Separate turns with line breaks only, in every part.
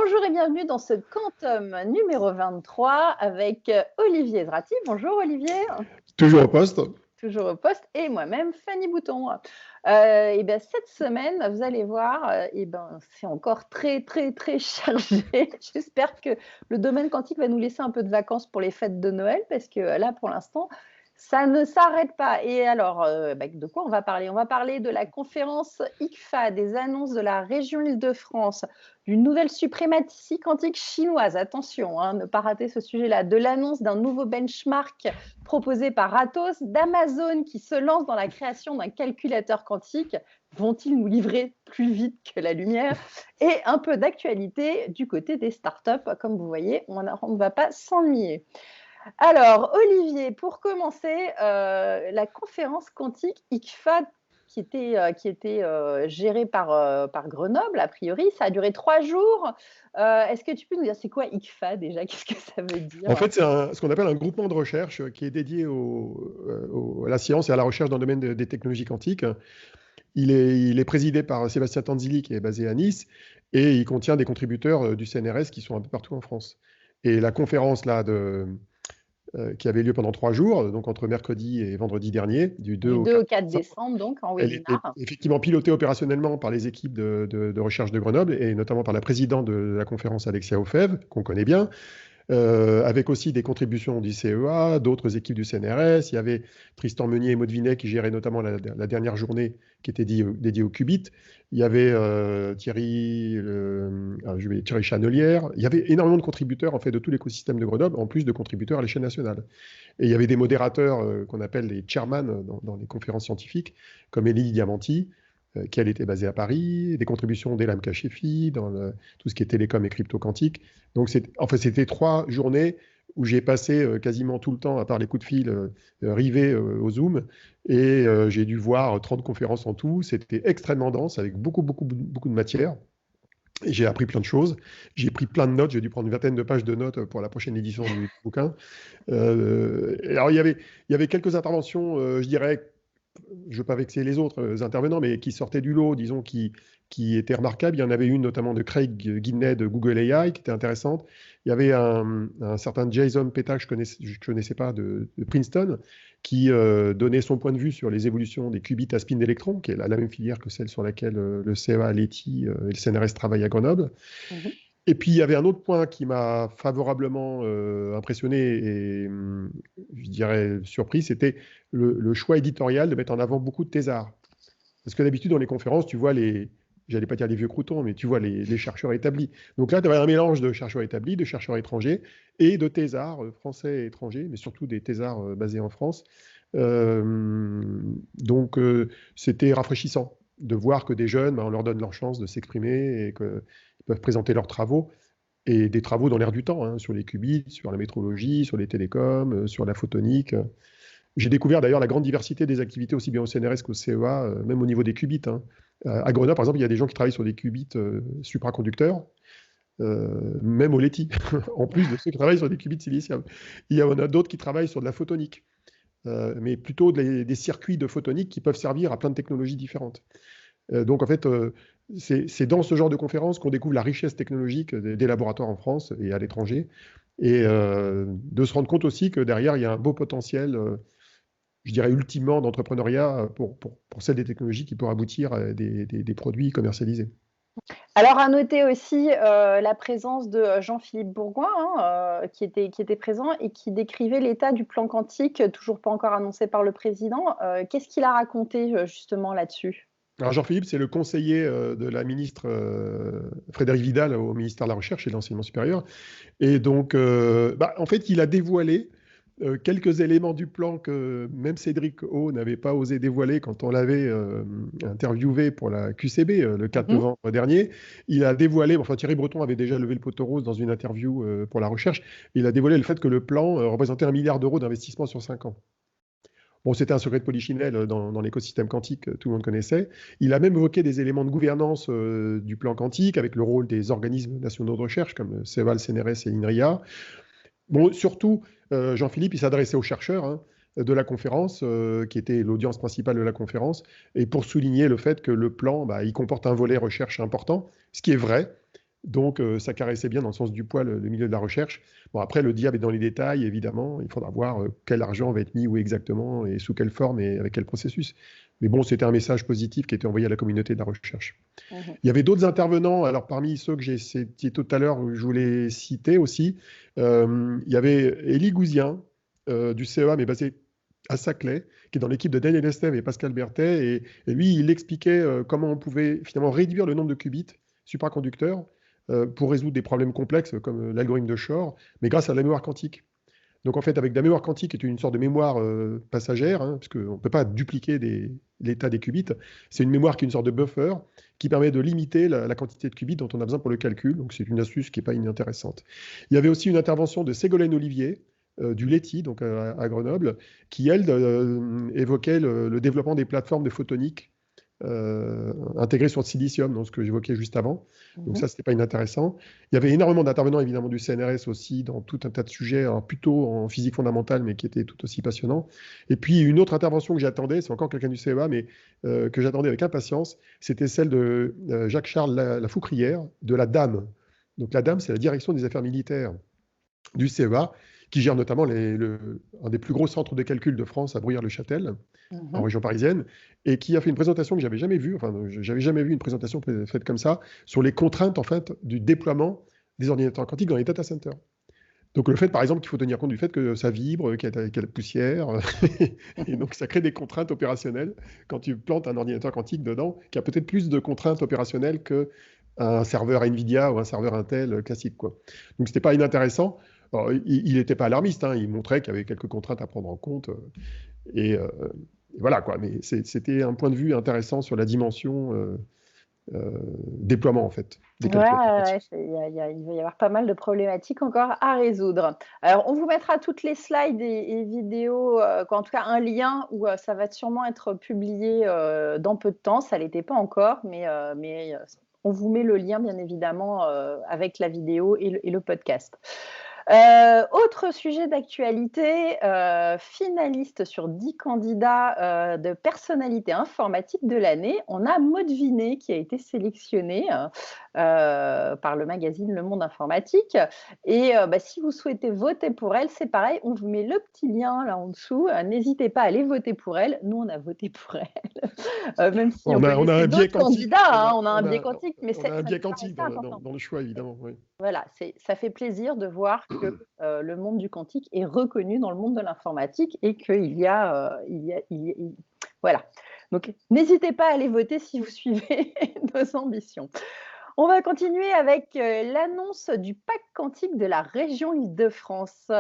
Bonjour et bienvenue dans ce Quantum numéro 23 avec Olivier Zrati. Bonjour Olivier.
Toujours au poste.
Toujours au poste et moi-même Fanny Bouton. Cette semaine, vous allez voir, c'est encore très chargé. J'espère que le domaine quantique va nous laisser un peu de vacances pour les fêtes de Noël parce que là, pour l'instant, ça ne s'arrête pas. Et alors, de quoi on va parler? On va parler de la conférence ICFA, des annonces de la région Île-de-France, d'une nouvelle suprématie quantique chinoise. Attention, ne pas rater ce sujet-là. De l'annonce d'un nouveau benchmark proposé par Atos, d'Amazon qui se lance dans la création d'un calculateur quantique. Vont-ils nous livrer plus vite que la lumière? Et un peu d'actualité du côté des startups. Comme vous voyez, on ne va pas s'ennuyer. Alors, Olivier, pour commencer, la conférence quantique ICFA qui était gérée par Grenoble, a priori, ça a duré 3 jours. Est-ce que tu peux nous dire, c'est quoi ICFA déjà? Qu'est-ce que ça veut dire?
En fait, c'est ce qu'on appelle un groupement de recherche qui est dédié à la science et à la recherche dans le domaine des technologies quantiques. Il est présidé par Sébastien Tanzili, qui est basé à Nice, et il contient des contributeurs du CNRS qui sont un peu partout en France. Et la conférence là, qui avait lieu pendant 3 jours, donc entre mercredi et vendredi dernier, du 2
au 4 décembre, donc en
elle était
webinaire.
effectivement pilotée opérationnellement par les équipes de recherche de Grenoble, et notamment par la présidente de la conférence, Alexia Ofev, qu'on connaît bien, avec aussi des contributions du CEA, d'autres équipes du CNRS. Il y avait Tristan Meunier et Maud Vinet qui géraient notamment la dernière journée qui était dédiée au qubit. Il y avait Thierry Chanelière. Il y avait énormément de contributeurs en fait, de tout l'écosystème de Grenoble, en plus de contributeurs à l'échelle nationale. Et il y avait des modérateurs qu'on appelle les chairman dans les conférences scientifiques, comme Élie Diamanti, qui elle était basée à Paris, des contributions d'Elam Kachefi dans tout ce qui est télécom et crypto quantique. Donc c'était 3 journées où j'ai passé quasiment tout le temps, à part les coups de fil rivés au Zoom, et j'ai dû voir 30 conférences en tout. C'était extrêmement dense, avec beaucoup de matière. Et j'ai appris plein de choses. J'ai pris plein de notes. J'ai dû prendre une vingtaine de pages de notes pour la prochaine édition du bouquin. Alors, il y avait quelques interventions, je dirais, je ne veux pas vexer les autres intervenants, mais qui sortaient du lot, disons, qui étaient remarquables. Il y en avait une notamment de Craig Gidney de Google AI, qui était intéressante. Il y avait un certain Jason Peta, que je ne connaissais pas, de Princeton, qui donnait son point de vue sur les évolutions des qubits à spin d'électrons, qui est la même filière que celle sur laquelle le CEA, l'ETI et le CNRS travaillent à Grenoble. Mm-hmm. Et puis, il y avait un autre point qui m'a favorablement impressionné et, je dirais, surpris, c'était le choix éditorial de mettre en avant beaucoup de thésards. Parce que d'habitude, dans les conférences, tu vois j'allais pas dire les vieux croutons, mais tu vois les chercheurs établis. Donc là, tu avais un mélange de chercheurs établis, de chercheurs étrangers et de thésards français et étrangers, mais surtout des thésards basés en France. Donc, c'était rafraîchissant de voir que des jeunes, on leur donne leur chance de s'exprimer et qu'ils peuvent présenter leurs travaux, et des travaux dans l'air du temps, sur les qubits, sur la métrologie, sur les télécoms, sur la photonique. J'ai découvert d'ailleurs la grande diversité des activités, aussi bien au CNRS qu'au CEA, même au niveau des qubits. À Grenoble, par exemple, il y a des gens qui travaillent sur des qubits supraconducteurs, même au LETI, en plus de ceux qui travaillent sur des qubits silicium. Il y en a d'autres qui travaillent sur de la photonique, mais plutôt des circuits de photonique qui peuvent servir à plein de technologies différentes. Donc en fait, c'est dans ce genre de conférence qu'on découvre la richesse technologique des laboratoires en France et à l'étranger, et de se rendre compte aussi que derrière, il y a un beau potentiel, je dirais ultimement, d'entrepreneuriat pour celle des technologies qui pourraient aboutir à des produits commercialisés.
Alors, à noter aussi la présence de Jean-Philippe Bourgoin, qui était présent et qui décrivait l'état du plan quantique, toujours pas encore annoncé par le président. Qu'est-ce qu'il a raconté justement là-dessus?
Alors Jean-Philippe, c'est le conseiller de la ministre Frédérique Vidal au ministère de la Recherche et de l'Enseignement supérieur. Et donc, en fait, il a dévoilé quelques éléments du plan que même Cédric O n'avait pas osé dévoiler quand on l'avait interviewé pour la QCB le 4 novembre dernier. Il a dévoilé, enfin Thierry Breton avait déjà levé le poteau rose dans une interview pour la recherche, il a dévoilé le fait que le plan représentait 1 milliard d'euros d'investissement sur 5 ans. Bon, c'était un secret de polichinelle dans l'écosystème quantique, tout le monde connaissait. Il a même évoqué des éléments de gouvernance du plan quantique, avec le rôle des organismes nationaux de recherche, comme le CEA, le CNRS et l'INRIA. Bon, surtout, Jean-Philippe, il s'adressait aux chercheurs de la conférence, qui était l'audience principale de la conférence, et pour souligner le fait que le plan, il comporte un volet recherche important, ce qui est vrai, Donc, ça caressait bien dans le sens du poil le milieu de la recherche. Bon, après, le diable est dans les détails, évidemment. Il faudra voir quel argent va être mis où exactement et sous quelle forme et avec quel processus. Mais bon, c'était un message positif qui était envoyé à la communauté de la recherche. Il y avait d'autres intervenants. Alors, parmi ceux que j'ai cités tout à l'heure, je voulais citer aussi, il y avait Élie Gouzien du CEA, mais basé à Saclay, qui est dans l'équipe de Daniel Estève et Pascal Berthet. Et lui, il expliquait comment on pouvait finalement réduire le nombre de qubits supraconducteurs pour résoudre des problèmes complexes comme l'algorithme de Shor, mais grâce à la mémoire quantique. Donc en fait, avec la mémoire quantique, qui est une sorte de mémoire passagère, hein, parce qu'on ne peut pas dupliquer l'état des qubits, c'est une mémoire qui est une sorte de buffer qui permet de limiter la quantité de qubits dont on a besoin pour le calcul. Donc c'est une astuce qui n'est pas inintéressante. Il y avait aussi une intervention de Ségolène Olivier, du LETI, donc à Grenoble, qui, elle, évoquait le développement des plateformes de photonique intégrées sur le silicium, donc ce que j'évoquais juste avant. Donc ça, c'était pas inintéressant. Il y avait énormément d'intervenants, évidemment, du CNRS aussi, dans tout un tas de sujets, alors plutôt en physique fondamentale, mais qui étaient tout aussi passionnants. Et puis, une autre intervention que j'attendais, c'est encore quelqu'un du CEA, mais que j'attendais avec impatience, c'était celle de Jacques-Charles Lafoucrière, de la DAM. Donc la DAM, c'est la Direction des Affaires Militaires du CEA, qui gère notamment un des plus gros centres de calcul de France à Bruyères-le-Châtel, en région parisienne, et qui a fait une présentation que j'avais jamais vue, enfin, j'avais jamais vu une présentation faite comme ça, sur les contraintes, en fait, du déploiement des ordinateurs quantiques dans les data centers. Donc le fait, par exemple, qu'il faut tenir compte du fait que ça vibre, qu'il y a de la poussière, et donc ça crée des contraintes opérationnelles quand tu plantes un ordinateur quantique dedans, qui a peut-être plus de contraintes opérationnelles qu'un serveur NVIDIA ou un serveur Intel classique, quoi. Donc c'était pas inintéressant. Alors, il n'était pas alarmiste, hein, il montrait qu'il y avait quelques contraintes à prendre en compte. Et voilà, quoi. Mais c'était un point de vue intéressant sur la dimension déploiement, en fait, des calculateurs.
Il va y avoir pas mal de problématiques encore à résoudre. Alors, on vous mettra toutes les slides et vidéos, en tout cas un lien où ça va sûrement être publié dans peu de temps. Ça ne l'était pas encore, mais on vous met le lien, bien évidemment, avec la vidéo et le podcast. Autre sujet d'actualité, finaliste sur 10 candidats de personnalité informatique de l'année, on a Maud Vinet qui a été sélectionnée par le magazine Le Monde Informatique. Et si vous souhaitez voter pour elle, c'est pareil, on vous met le petit lien là en dessous. N'hésitez pas à aller voter pour elle. Nous, on a voté pour elle, même si on
a un biais
d'autres
quantique.
candidats. On a un biais quantique, mais
on a un biais quantique dans le choix, évidemment. Oui.
Voilà, ça fait plaisir de voir que le monde du quantique est reconnu dans le monde de l'informatique et qu'il y a, voilà. Donc, n'hésitez pas à aller voter si vous suivez nos ambitions. On va continuer avec l'annonce du pack quantique de la région Île-de-France.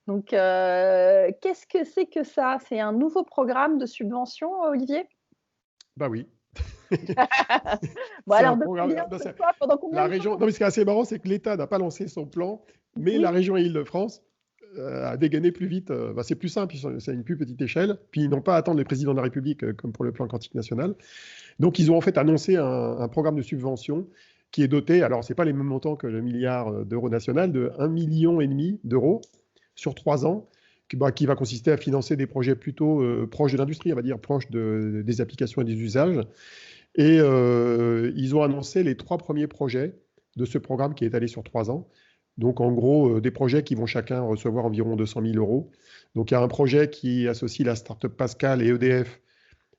Donc, qu'est-ce que c'est que ça? C'est un nouveau programme de subvention, Olivier?
Bah oui.
Bon, alors, pendant combien
la région... Non, mais ce qui est assez marrant, c'est que l'État n'a pas lancé son plan, mais la région Île-de-France a dégainé plus vite. C'est plus simple, c'est à une plus petite échelle. Puis ils n'ont pas à attendre le président de la République comme pour le plan quantique national. Donc ils ont en fait annoncé un programme de subvention qui est doté, alors ce n'est pas les mêmes montants que le milliard d'euros national, de 1,5 million d'euros sur 3 ans, qui va consister à financer des projets plutôt proches de l'industrie, on va dire, proches des applications et des usages. Et ils ont annoncé les 3 premiers projets de ce programme qui est étalé sur 3 ans. Donc, en gros, des projets qui vont chacun recevoir environ 200 000 euros. Donc, il y a un projet qui associe la startup Pascal et EDF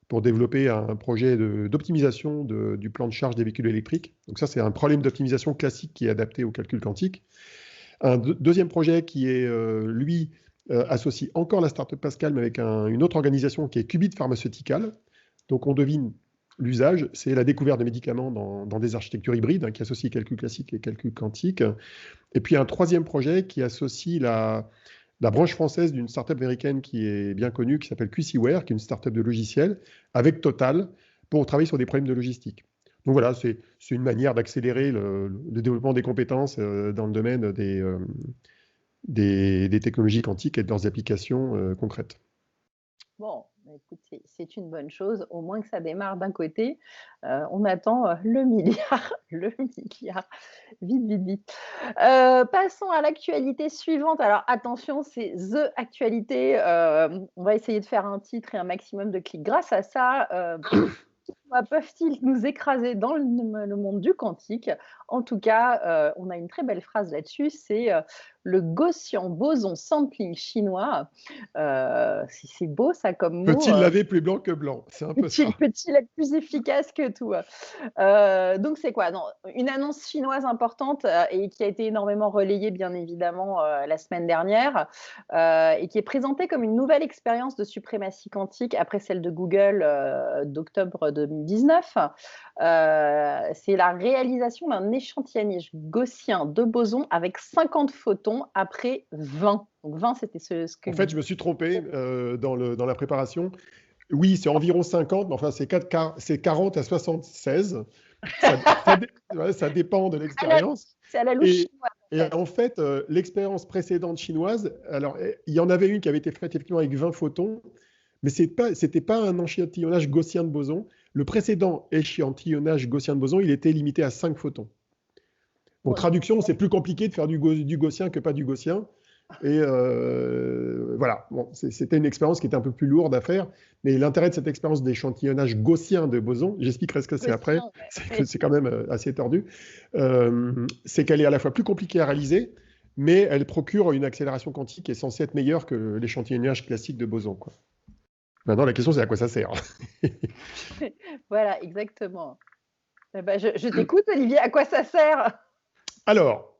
pour développer un projet d'optimisation du plan de charge des véhicules électriques. Donc, ça, c'est un problème d'optimisation classique qui est adapté au calcul quantique. Un deuxième projet qui est, lui, associe encore la startup Pascal, mais avec une autre organisation qui est Qubit Pharmaceutical. Donc, on devine l'usage, c'est la découverte de médicaments dans des architectures hybrides qui associent calcul classique et calcul quantique. Et puis un troisième projet qui associe la branche française d'une startup américaine qui est bien connue, qui s'appelle QCware, qui est une startup de logiciels, avec Total, pour travailler sur des problèmes de logistique. Donc voilà, c'est une manière d'accélérer le développement des compétences dans le domaine des technologies quantiques et de leurs applications concrètes.
Bon, écoute, c'est une bonne chose, au moins que ça démarre d'un côté. On attend le milliard, vite. Passons à l'actualité suivante. Alors attention, c'est The Actualité. On va essayer de faire un titre et un maximum de clics. Grâce à ça, peuvent-ils nous écraser dans le monde du quantique? En tout cas, on a une très belle phrase là-dessus, c'est le Gaussian boson sampling chinois. C'est beau ça comme mot.
Peut-il laver plus blanc que blanc? C'est un peu ça.
Peut-il être plus efficace que tout? Donc c'est quoi? Non, une annonce chinoise importante, et qui a été énormément relayée bien évidemment, la semaine dernière, et qui est présentée comme une nouvelle expérience de suprématie quantique après celle de Google, d'octobre 2019. C'est la réalisation d'un échantillonnage gaussien de bosons avec 50 photons après 20. Donc 20, c'était ce que
En fait, je me suis trompé dans la préparation. Oui, c'est environ 50, mais enfin, c'est 40 à 76. Ça dépend de l'expérience.
c'est à la louche
Et,
chinoise, en
et
fait.
en fait, l'expérience précédente chinoise, alors, il y en avait une qui avait été faite effectivement avec 20 photons, mais c'était pas un échantillonnage gaussien de bosons. Le précédent échantillonnage gaussien de bosons, il était limité à 5 photons. Bon,
Ouais.
traduction, c'est plus compliqué de faire du gaussien que pas du gaussien. Et voilà, bon, c'était une expérience qui était un peu plus lourde à faire, mais l'intérêt de cette expérience d'échantillonnage gaussien de bosons, j'expliquerai ce que c'est après,
Gaussien, ouais.
c'est que c'est quand même assez tordu, c'est qu'elle est à la fois plus compliquée à réaliser, mais elle procure une accélération quantique qui est censée être meilleure que l'échantillonnage classique de bosons, quoi. Maintenant, la question, c'est à quoi ça sert?
Voilà, exactement. Eh ben, je t'écoute, Olivier, à quoi ça sert?
Alors,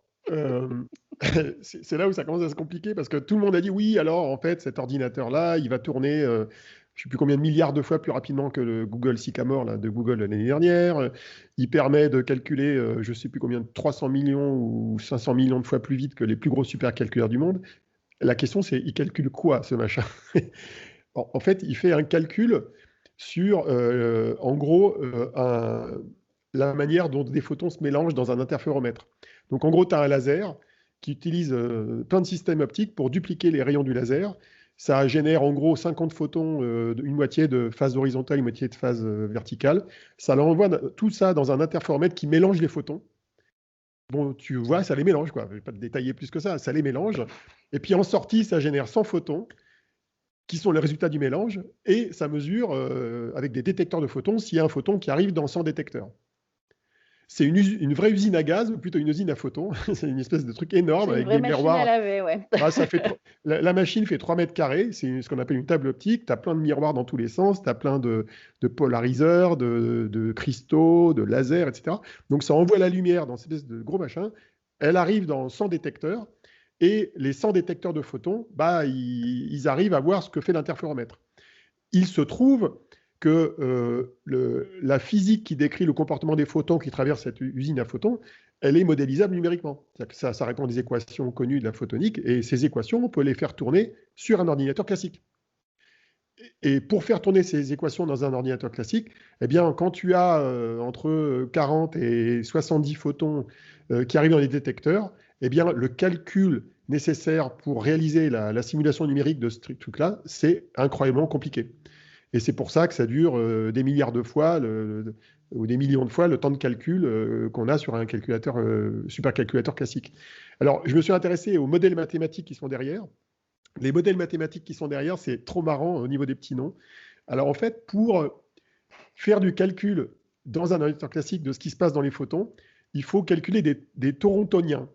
c'est là où ça commence à se compliquer parce que tout le monde a dit oui, alors en fait, cet ordinateur-là, il va tourner, je ne sais plus combien de milliards de fois plus rapidement que le Google Sycamore là, de Google l'année dernière. Il permet de calculer, je ne sais plus combien, 300 millions ou 500 millions de fois plus vite que les plus gros supercalculaires du monde. La question, c'est il calcule quoi, ce machin? En fait, il fait un calcul sur, en gros, la manière dont des photons se mélangent dans un interféromètre. Donc, en gros, tu as un laser qui utilise plein de systèmes optiques pour dupliquer les rayons du laser. Ça génère en gros 50 photons, une moitié de phase horizontale, une moitié de phase verticale. Ça l'envoie tout ça dans un interféromètre qui mélange les photons. Bon, tu vois, ça les mélange, quoi. Je ne vais pas te détailler plus que ça. Ça les mélange. Et puis en sortie, ça génère 100 photons qui sont le résultat du mélange, et ça mesure avec des détecteurs de photons s'il y a un photon qui arrive dans 100 détecteurs. C'est une vraie usine à gaz, ou plutôt une usine à photons. C'est une espèce de truc énorme
C'est une
avec
vraie
des
machine à
miroirs.
laver, ouais.
Ah, la machine fait 3 mètres carrés, c'est ce qu'on appelle une table optique. Tu as plein de miroirs dans tous les sens, tu as plein de polariseurs, de cristaux, de lasers, etc. Donc ça envoie la lumière dans cette espèce de gros machin. Elle arrive dans 100 détecteurs, et les 100 détecteurs de photons, bah, ils arrivent à voir ce que fait l'interféromètre. Il se trouve que la physique qui décrit le comportement des photons qui traversent cette usine à photons, elle est modélisable numériquement. Ça répond à des équations connues de la photonique, et ces équations, on peut les faire tourner sur un ordinateur classique. Et pour faire tourner ces équations dans un ordinateur classique, eh bien, quand tu as entre 40 et 70 photons qui arrivent dans les détecteurs, eh bien, le calcul nécessaire pour réaliser la simulation numérique de ce truc-là, c'est incroyablement compliqué. Et c'est pour ça que ça dure des milliards de fois ou des millions de fois le temps de calcul qu'on a sur un supercalculateur classique. Alors, je me suis intéressé aux modèles mathématiques qui sont derrière. Les modèles mathématiques qui sont derrière, c'est trop marrant au niveau des petits noms. Alors, en fait, pour faire du calcul dans un ordinateur classique de ce qui se passe dans les photons, il faut calculer des torontoniens.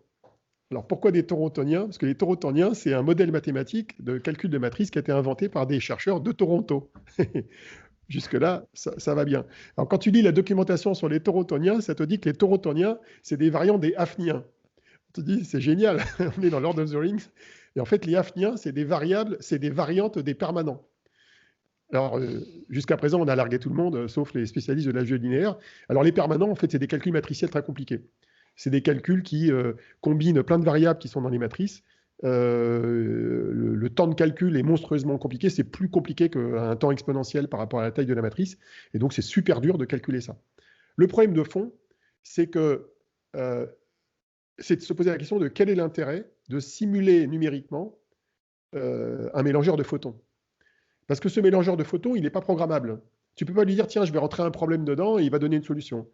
Alors, pourquoi des torontoniens? Parce que les torontoniens, c'est un modèle mathématique de calcul de matrice qui a été inventé par des chercheurs de Toronto. Jusque-là, ça va bien. Alors, quand tu lis la documentation sur les torontoniens, ça te dit que les torontoniens, c'est des variants des hafniens. On te dit, c'est génial, on est dans Lord of the Rings. Et en fait, les hafniens, c'est des variantes des permanents. Alors, jusqu'à présent, on a largué tout le monde, sauf les spécialistes de l'algèbre linéaire. Alors, les permanents, en fait, c'est des calculs matriciels très compliqués. C'est des calculs qui combinent plein de variables qui sont dans les matrices. Le temps de calcul est monstrueusement compliqué. C'est plus compliqué qu'un temps exponentiel par rapport à la taille de la matrice. Et donc, c'est super dur de calculer ça. Le problème de fond, c'est que c'est de se poser la question de quel est l'intérêt de simuler numériquement un mélangeur de photons. Parce que ce mélangeur de photons, il n'est pas programmable. Tu ne peux pas lui dire, tiens, je vais rentrer un problème dedans et il va donner une solution.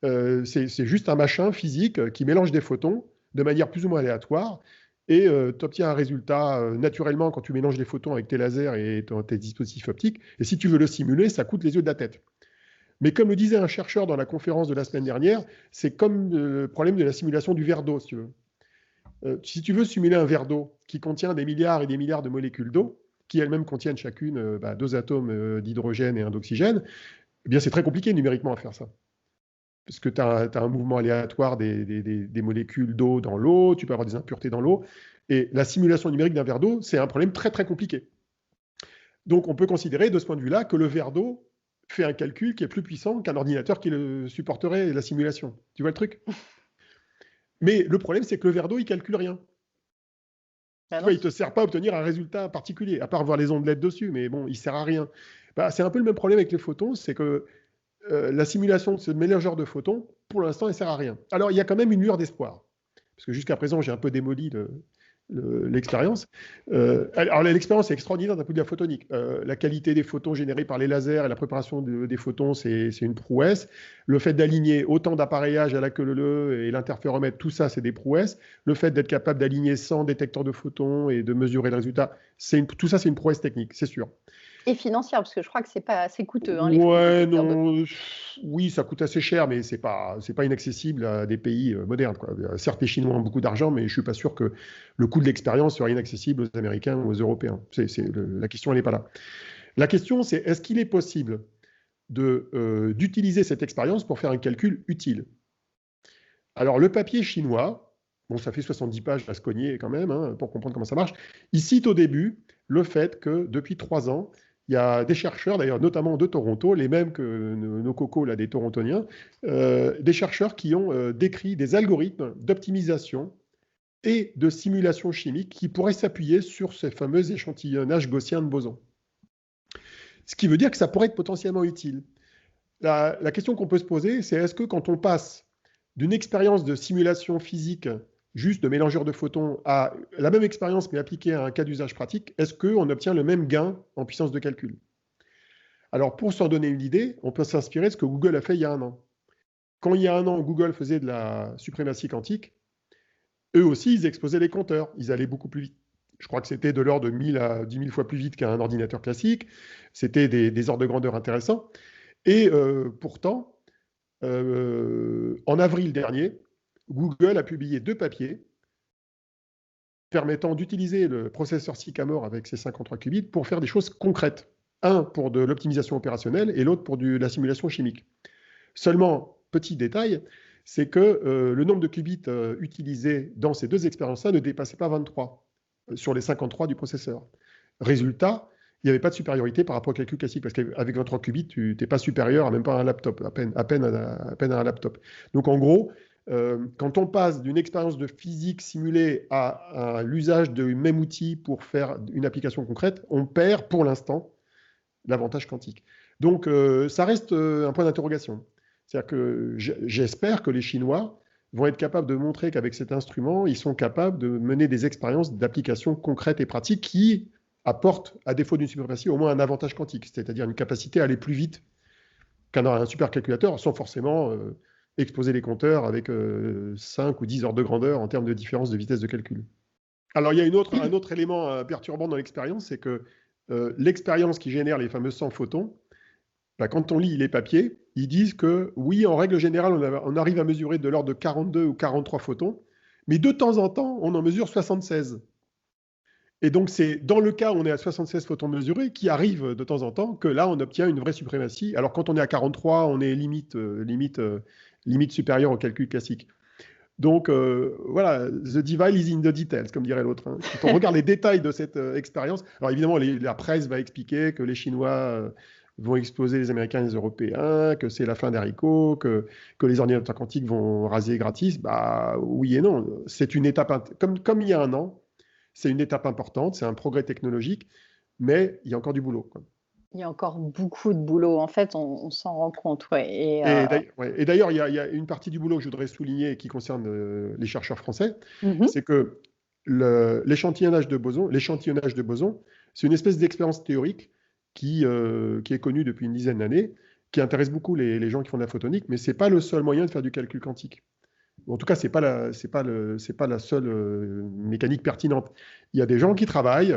C'est juste un machin physique qui mélange des photons de manière plus ou moins aléatoire, et tu obtiens un résultat naturellement quand tu mélanges les photons avec tes lasers et tes dispositifs optiques. Et si tu veux le simuler, ça coûte les yeux de la tête. Mais comme le disait un chercheur dans la conférence de la semaine dernière, c'est comme le problème de la simulation du verre d'eau, si tu veux. Si tu veux simuler un verre d'eau qui contient des milliards et des milliards de molécules d'eau, qui elles-mêmes contiennent chacune 2 atomes d'hydrogène et un d'oxygène, eh bien c'est très compliqué numériquement à faire ça. Parce que tu as un mouvement aléatoire des molécules d'eau dans l'eau, tu peux avoir des impuretés dans l'eau, et la simulation numérique d'un verre d'eau, c'est un problème très très compliqué. Donc on peut considérer de ce point de vue-là que le verre d'eau fait un calcul qui est plus puissant qu'un ordinateur qui le supporterait la simulation. Tu vois le truc? Mais le problème, c'est que le verre d'eau, il ne calcule rien. Tu vois, il ne te sert pas à obtenir un résultat particulier, à part voir les ondelettes dessus, mais bon, il ne sert à rien. Bah, c'est un peu le même problème avec les photons, c'est que la simulation de ce mélangeur de photons, pour l'instant, elle ne sert à rien. Alors, il y a quand même une lueur d'espoir, parce que jusqu'à présent, j'ai un peu démoli l'expérience. Alors, l'expérience est extraordinaire d'un point de vue de la photonique. La qualité des photons générés par les lasers et la préparation des photons, c'est une prouesse. Le fait d'aligner autant d'appareillages à la queue leu et l'interféromètre, tout ça, c'est des prouesses. Le fait d'être capable d'aligner 100 détecteurs de photons et de mesurer le résultat, tout ça, c'est une prouesse technique, c'est sûr.
Et financière, parce que je crois que c'est pas assez coûteux. Hein,
oui, ça coûte assez cher, mais c'est pas inaccessible à des pays modernes, quoi. Certes, les Chinois ont beaucoup d'argent, mais je suis pas sûr que le coût de l'expérience soit inaccessible aux Américains ou aux Européens. La question, elle n'est pas là. La question, c'est est-ce qu'il est possible d'utiliser cette expérience pour faire un calcul utile? Alors, le papier chinois, bon, ça fait 70 pages à se cogner quand même, hein, pour comprendre comment ça marche. Il cite au début le fait que depuis 3 ans, il y a des chercheurs, d'ailleurs notamment de Toronto, les mêmes que nos cocos là, des Torontoniens, des chercheurs qui ont décrit des algorithmes d'optimisation et de simulation chimique qui pourraient s'appuyer sur ces fameux échantillonnages gaussiens de bosons. Ce qui veut dire que ça pourrait être potentiellement utile. La question qu'on peut se poser, c'est est-ce que quand on passe d'une expérience de simulation physique juste de mélangeur de photons à la même expérience mais appliquée à un cas d'usage pratique, est-ce qu'on obtient le même gain en puissance de calcul? Alors pour s'en donner une idée, on peut s'inspirer de ce que Google a fait il y a un an. Quand il y a un an, Google faisait de la suprématie quantique, eux aussi, ils exposaient les compteurs. Ils allaient beaucoup plus vite. Je crois que c'était de l'ordre de 1000 à 10 000 fois plus vite qu'un ordinateur classique. C'était des ordres de grandeur intéressants. Et pourtant, en avril dernier, Google a publié 2 papiers permettant d'utiliser le processeur Sycamore avec ses 53 qubits pour faire des choses concrètes. Un pour de l'optimisation opérationnelle et l'autre pour de la simulation chimique. Seulement, petit détail, c'est que le nombre de qubits utilisés dans ces 2 expériences-là ne dépassait pas 23 sur les 53 du processeur. Résultat, il n'y avait pas de supériorité par rapport au calcul classique, parce qu'avec 23 qubits, tu n'es pas supérieur à même pas un laptop, à peine à un laptop. Donc en gros, quand on passe d'une expérience de physique simulée à l'usage du même outil pour faire une application concrète, on perd pour l'instant l'avantage quantique. Donc ça reste un point d'interrogation. C'est-à-dire que j'espère que les Chinois vont être capables de montrer qu'avec cet instrument, ils sont capables de mener des expériences d'applications concrètes et pratiques qui apportent, à défaut d'une suprématie, au moins un avantage quantique, c'est-à-dire une capacité à aller plus vite qu'un supercalculateur, sans forcément exposer les compteurs avec 5 ou 10 ordres de grandeur en termes de différence de vitesse de calcul. Alors, il y a un autre élément perturbant dans l'expérience, c'est que l'expérience qui génère les fameux 100 photons, quand on lit les papiers, ils disent que oui, en règle générale, on arrive à mesurer de l'ordre de 42 ou 43 photons, mais de temps en temps, on en mesure 76. Et donc, c'est dans le cas où on est à 76 photons mesurés qui arrive de temps en temps que là, on obtient une vraie suprématie. Alors, quand on est à 43, on est limite supérieure au calcul classique. Donc, voilà, the devil is in the details, comme dirait l'autre. Hein. Quand on regarde les détails de cette expérience, alors évidemment, la presse va expliquer que les Chinois vont exploser les Américains et les Européens, que c'est la fin des haricots, que les ordinateurs quantiques vont raser gratis. Bah oui et non. C'est une étape, comme il y a un an, c'est une étape importante, c'est un progrès technologique, mais il y a encore du boulot, quoi.
Il y a encore beaucoup de boulot, en fait, on s'en rend compte. Ouais.
Et d'ailleurs, il y a une partie du boulot que je voudrais souligner qui concerne les chercheurs français, c'est que l'échantillonnage de bosons, c'est une espèce d'expérience théorique qui est connue depuis une dizaine d'années, qui intéresse beaucoup les gens qui font de la photonique, mais ce n'est pas le seul moyen de faire du calcul quantique. En tout cas, ce n'est pas la seule mécanique pertinente. Il y a des gens qui travaillent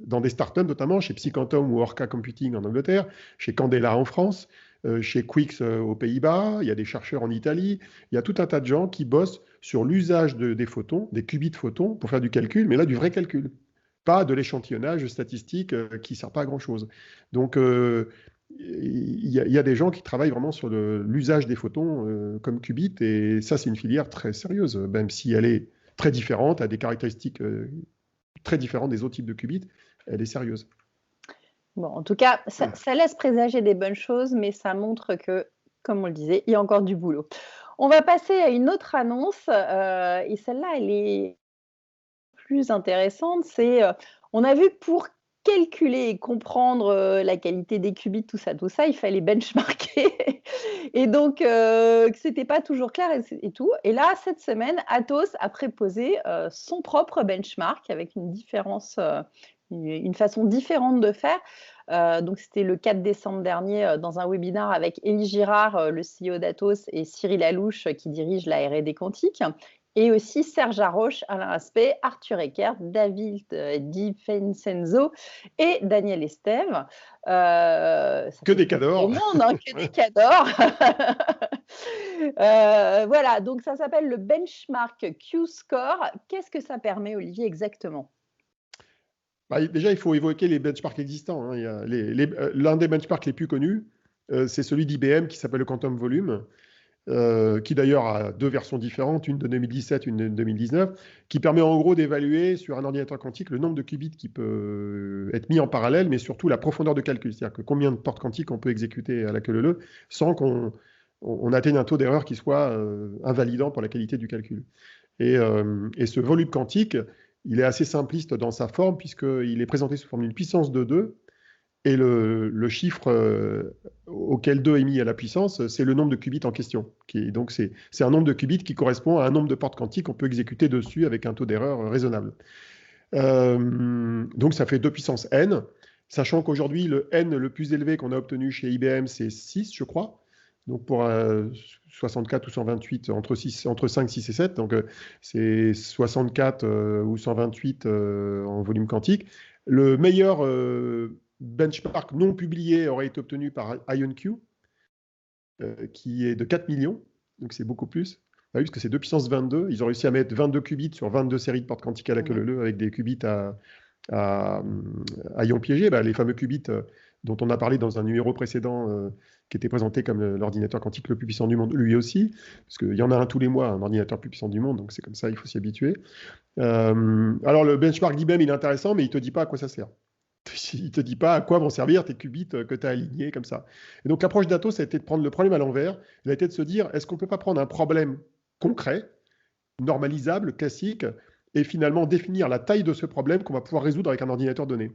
dans des startups, notamment chez Psyquantum ou Orca Computing en Angleterre, chez Candela en France, chez Quix aux Pays-Bas, il y a des chercheurs en Italie, il y a tout un tas de gens qui bossent sur l'usage des photons, des qubits photons, pour faire du calcul, mais là, du vrai calcul. Pas de l'échantillonnage statistique qui ne sert pas à grand-chose. Donc, il y a des gens qui travaillent vraiment sur l'usage des photons comme qubits, et ça, c'est une filière très sérieuse, même si elle est très différente, a des caractéristiques très différentes des autres types de qubits, elle est sérieuse.
Bon, en tout cas, ça laisse présager des bonnes choses, mais ça montre que, comme on le disait, il y a encore du boulot. On va passer à une autre annonce, et celle-là, elle est plus intéressante. On a vu que pour calculer et comprendre la qualité des qubits, tout ça, il fallait benchmarker. Et donc, que c'était pas toujours clair et tout. Et là, cette semaine, Atos a proposé son propre benchmark avec une différence, une façon différente de faire. Donc, c'était le 4 décembre dernier dans un webinaire avec Élie Girard, le CEO d'Atos, et Cyril Alouche, qui dirige la R&D quantique. Et aussi Serge Haroche, Alain Aspect, Arthur Eckert, David Di Vincenzo et Daniel Estève.
Que des cadors.
Au monde, hein, que des cadors. Voilà, donc ça s'appelle le benchmark Q-Score. Qu'est-ce que ça permet, Olivier, exactement?
Déjà, il faut évoquer les benchmarks existants. Hein. L'un des benchmarks les plus connus, c'est celui d'IBM qui s'appelle le Quantum Volume. Qui d'ailleurs a deux versions différentes, une de 2017, une de 2019, qui permet en gros d'évaluer sur un ordinateur quantique le nombre de qubits qui peut être mis en parallèle, mais surtout la profondeur de calcul, c'est-à-dire que combien de portes quantiques on peut exécuter à la queue leu sans qu'on atteigne un taux d'erreur qui soit invalidant pour la qualité du calcul. Et ce volume quantique, il est assez simpliste dans sa forme, puisqu'il est présenté sous forme d'une puissance de 2, et le chiffre auquel 2 est mis à la puissance, c'est le nombre de qubits en question. Donc, c'est un nombre de qubits qui correspond à un nombre de portes quantiques qu'on peut exécuter dessus avec un taux d'erreur raisonnable. Donc, ça fait 2 puissance n, sachant qu'aujourd'hui, le n le plus élevé qu'on a obtenu chez IBM, c'est 6, je crois. Donc, pour 64 ou 128, entre 5, 6 et 7. Donc, c'est 64 ou 128 en volume quantique. Le meilleur benchmark non publié aurait été obtenu par IonQ, qui est de 4 millions, donc c'est beaucoup plus. Parce que c'est 2 puissance 22. Ils ont réussi à mettre 22 qubits sur 22 séries de portes quantiques à la queue leu avec des qubits à ions piégés, les fameux qubits dont on a parlé dans un numéro précédent qui était présenté comme l'ordinateur quantique le plus puissant du monde, lui aussi, parce qu'il y en a un tous les mois, un ordinateur le plus puissant du monde, donc c'est comme ça, il faut s'y habituer. Alors le benchmark d'IBM, il est intéressant, mais il ne te dit pas à quoi ça sert. Il ne te dit pas à quoi vont servir tes qubits que tu as alignés comme ça. Et donc l'approche d'Atos, ça a été de prendre le problème à l'envers. Elle a été de se dire, est-ce qu'on ne peut pas prendre un problème concret, normalisable, classique, et finalement définir la taille de ce problème qu'on va pouvoir résoudre avec un ordinateur donné.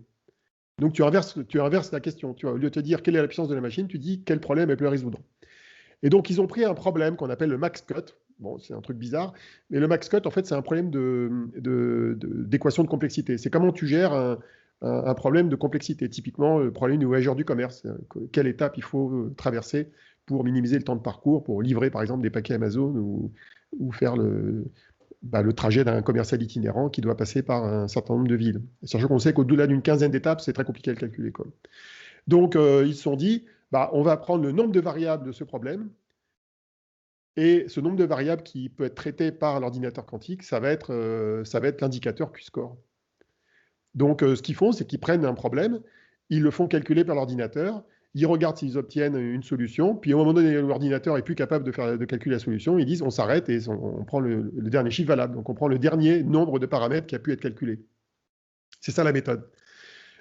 Donc tu inverses la question. Tu vois, au lieu de te dire quelle est la puissance de la machine, tu dis quel problème elle peut résoudre. Et donc ils ont pris un problème qu'on appelle le max cut. Bon, c'est un truc bizarre, mais le max cut, en fait, c'est un problème d'équation de complexité. C'est comment tu gères un problème de complexité. Typiquement, le problème du voyageur du commerce. Quelle étape il faut traverser pour minimiser le temps de parcours, pour livrer, par exemple, des paquets Amazon ou faire le trajet d'un commercial itinérant qui doit passer par un certain nombre de villes. Sachant qu'on sait qu'au-delà d'une quinzaine d'étapes, c'est très compliqué à le calculer. Donc, ils se sont dit, on va prendre le nombre de variables de ce problème, et ce nombre de variables qui peut être traité par l'ordinateur quantique, ça va être l'indicateur Q-score. Donc, ce qu'ils font, c'est qu'ils prennent un problème, ils le font calculer par l'ordinateur, ils regardent s'ils obtiennent une solution, puis au moment donné, l'ordinateur est plus capable de calculer la solution, ils disent on s'arrête et on prend le dernier chiffre valable. Donc, on prend le dernier nombre de paramètres qui a pu être calculé. C'est ça la méthode.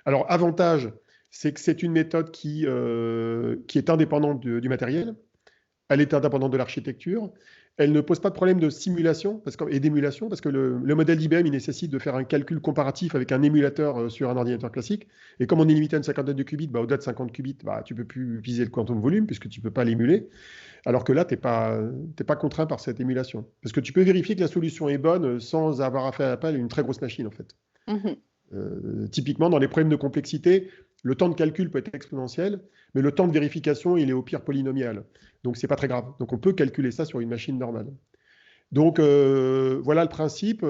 Alors, avantage, c'est que c'est une méthode qui est indépendante du matériel. Elle est indépendante de l'architecture. Elle ne pose pas de problème de simulation et d'émulation, parce que le modèle d'IBM, il nécessite de faire un calcul comparatif avec un émulateur sur un ordinateur classique. Et comme on est limité à une cinquantaine de qubits, au-delà de 50 qubits, tu ne peux plus viser le quantum volume, puisque tu ne peux pas l'émuler. Alors que là, tu n'es pas contraint par cette émulation. Parce que tu peux vérifier que la solution est bonne sans avoir à faire appel à une très grosse machine, en fait. Typiquement, dans les problèmes de complexité, le temps de calcul peut être exponentiel, mais le temps de vérification, il est au pire polynomial. Donc, ce n'est pas très grave. Donc, on peut calculer ça sur une machine normale. Donc, voilà le principe.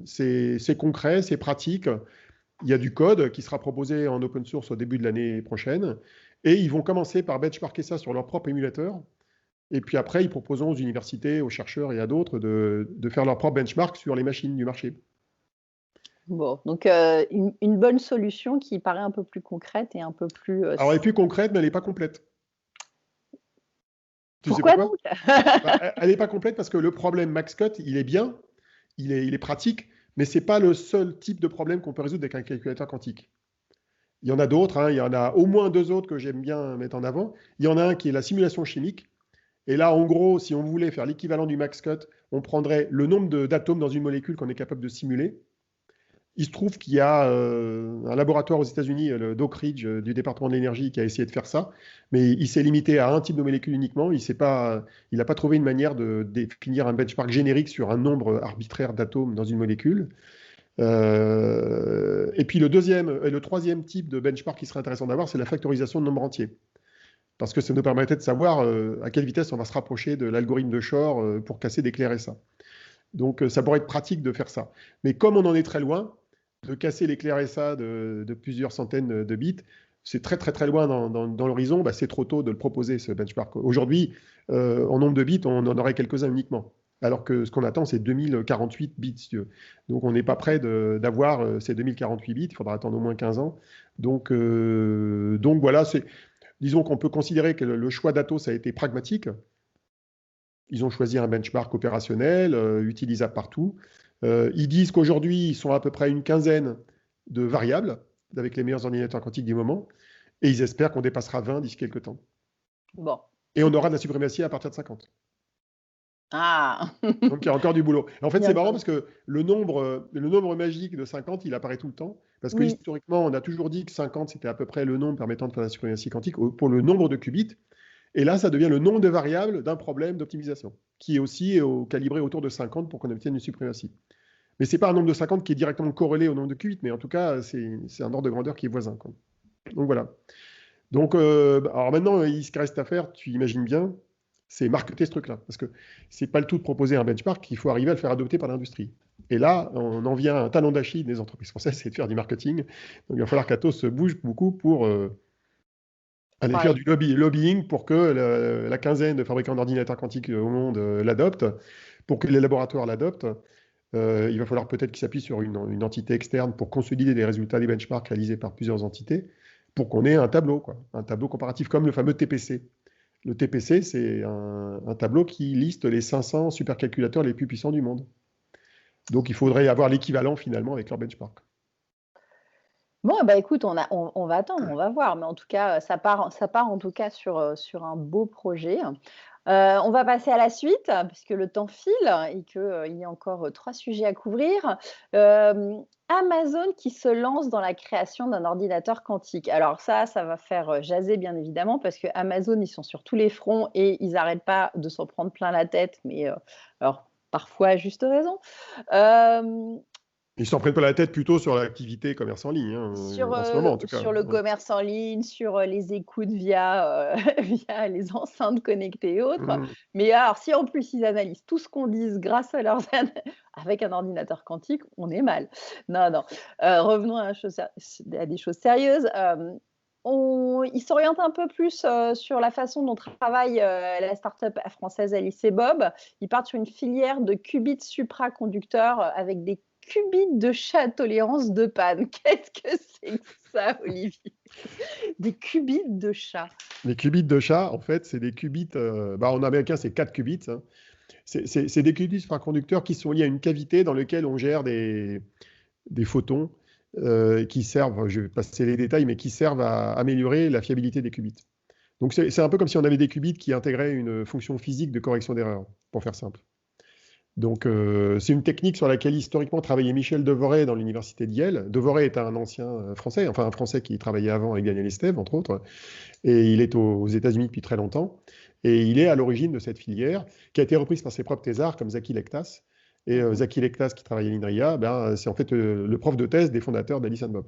C'est concret, c'est pratique. Il y a du code qui sera proposé en open source au début de l'année prochaine. Et ils vont commencer par benchmarker ça sur leur propre émulateur. Et puis après, ils proposeront aux universités, aux chercheurs et à d'autres de faire leur propre benchmark sur les machines du marché.
Bon, donc une bonne solution qui paraît un peu plus concrète et un peu plus...
Alors, elle est plus concrète, mais elle n'est pas complète. Tu sais
Pourquoi
pourquoi?
donc?
Elle n'est pas complète parce que le problème MaxCut, il est bien, il est pratique, mais ce n'est pas le seul type de problème qu'on peut résoudre avec un calculateur quantique. Il y en a d'autres, hein, il y en a au moins 2 autres que j'aime bien mettre en avant. Il y en a un qui est la simulation chimique. Et là, en gros, si on voulait faire l'équivalent du MaxCut, on prendrait le nombre d'atomes dans une molécule qu'on est capable de simuler. Il se trouve qu'il y a un laboratoire aux États-Unis, le Oak Ridge du département de l'énergie, qui a essayé de faire ça, mais il s'est limité à un type de molécule uniquement. Il n'a pas trouvé une manière de définir un benchmark générique sur un nombre arbitraire d'atomes dans une molécule. Et puis le troisième type de benchmark qui serait intéressant d'avoir, c'est la factorisation de nombres entiers. Parce que ça nous permettrait de savoir à quelle vitesse on va se rapprocher de l'algorithme de Shor pour casser des clés RSA. Donc ça pourrait être pratique de faire ça. Mais comme on en est très loin, de casser les clés RSA de plusieurs centaines de bits, c'est très très très loin dans l'horizon, c'est trop tôt de le proposer, ce benchmark. Aujourd'hui, en nombre de bits, on en aurait quelques-uns uniquement. Alors que ce qu'on attend, c'est 2048 bits. Donc on n'est pas prêt d'avoir ces 2048 bits, il faudra attendre au moins 15 ans. Donc voilà, disons qu'on peut considérer que le choix d'Atos a été pragmatique. Ils ont choisi un benchmark opérationnel, utilisable partout. Ils disent qu'aujourd'hui, ils sont à peu près une quinzaine de variables, avec les meilleurs ordinateurs quantiques du moment, et ils espèrent qu'on dépassera 20 d'ici quelques temps.
Bon.
Et on aura de la suprématie à partir de 50.
Ah.
Donc il y a encore du boulot. Et en fait, c'est marrant parce que le nombre magique de 50, il apparaît tout le temps. Parce que historiquement, on a toujours dit que 50, c'était à peu près le nombre permettant de faire la suprématie quantique pour le nombre de qubits. Et là, ça devient le nombre de variables d'un problème d'optimisation, qui est aussi calibré autour de 50 pour qu'on obtienne une suprématie. Mais ce n'est pas un nombre de 50 qui est directement corrélé au nombre de qubits, mais en tout cas, c'est un ordre de grandeur qui est voisin, quoi. Donc voilà. Donc, alors maintenant, ce qu'il reste à faire, tu imagines bien, c'est marketer ce truc-là. Parce que ce n'est pas le tout de proposer un benchmark, il faut arriver à le faire adopter par l'industrie. Et là, on en vient à un talon d'Achille des entreprises françaises, c'est de faire du marketing. Donc il va falloir qu'Atos se bouge beaucoup pour aller faire du lobbying pour que la quinzaine de fabricants d'ordinateurs quantiques au monde l'adoptent, pour que les laboratoires l'adoptent. Il va falloir peut-être qu'ils s'appuient sur une entité externe pour consolider les résultats des benchmarks réalisés par plusieurs entités, pour qu'on ait un tableau comparatif, comme le fameux TPC. Le TPC, c'est un tableau qui liste les 500 supercalculateurs les plus puissants du monde. Donc, il faudrait avoir l'équivalent finalement avec leur benchmark.
Bon, écoute, on va attendre, on va voir. Mais en tout cas, ça part en tout cas sur un beau projet. On va passer à la suite, puisque le temps file et qu'il y a encore 3 sujets à couvrir. Amazon qui se lance dans la création d'un ordinateur quantique. Alors ça va faire jaser bien évidemment, parce que Amazon, ils sont sur tous les fronts et ils n'arrêtent pas de s'en prendre plein la tête, mais alors parfois à juste raison.
Ils s'en prennent pas la tête plutôt sur l'activité commerce en ligne, en ce moment en tout cas.
Sur le commerce en ligne, sur les écoutes via les enceintes connectées et autres. Mais alors, si en plus ils analysent tout ce qu'on dit grâce à leurs avec un ordinateur quantique, on est mal. Non. Revenons à des choses sérieuses. Ils s'orientent un peu plus sur la façon dont travaille la start-up française Alice et Bob. Ils partent sur une filière de qubits supraconducteurs avec des qubits de chat à tolérance de panne. Qu'est-ce que c'est que ça, Olivier? Des qubits de chat.
Les qubits de chat, en fait, c'est des qubits... en américain, c'est 4 qubits. Hein. C'est des qubits supraconducteurs qui sont liés à une cavité dans laquelle on gère des photons qui servent, je vais passer les détails, mais qui servent à améliorer la fiabilité des qubits. Donc c'est un peu comme si on avait des qubits qui intégraient une fonction physique de correction d'erreur, pour faire simple. Donc, c'est une technique sur laquelle historiquement travaillait Michel Devorey dans l'université de Yale. Devorey est un ancien Français, enfin un Français qui travaillait avant avec Daniel Estève, entre autres, et il est aux États-Unis depuis très longtemps. Et il est à l'origine de cette filière, qui a été reprise par ses propres thésards, comme Zaki Lektas. Et Zaki Lektas, qui travaille à l'INRIA, c'est en fait le prof de thèse des fondateurs d'Alice and Bob.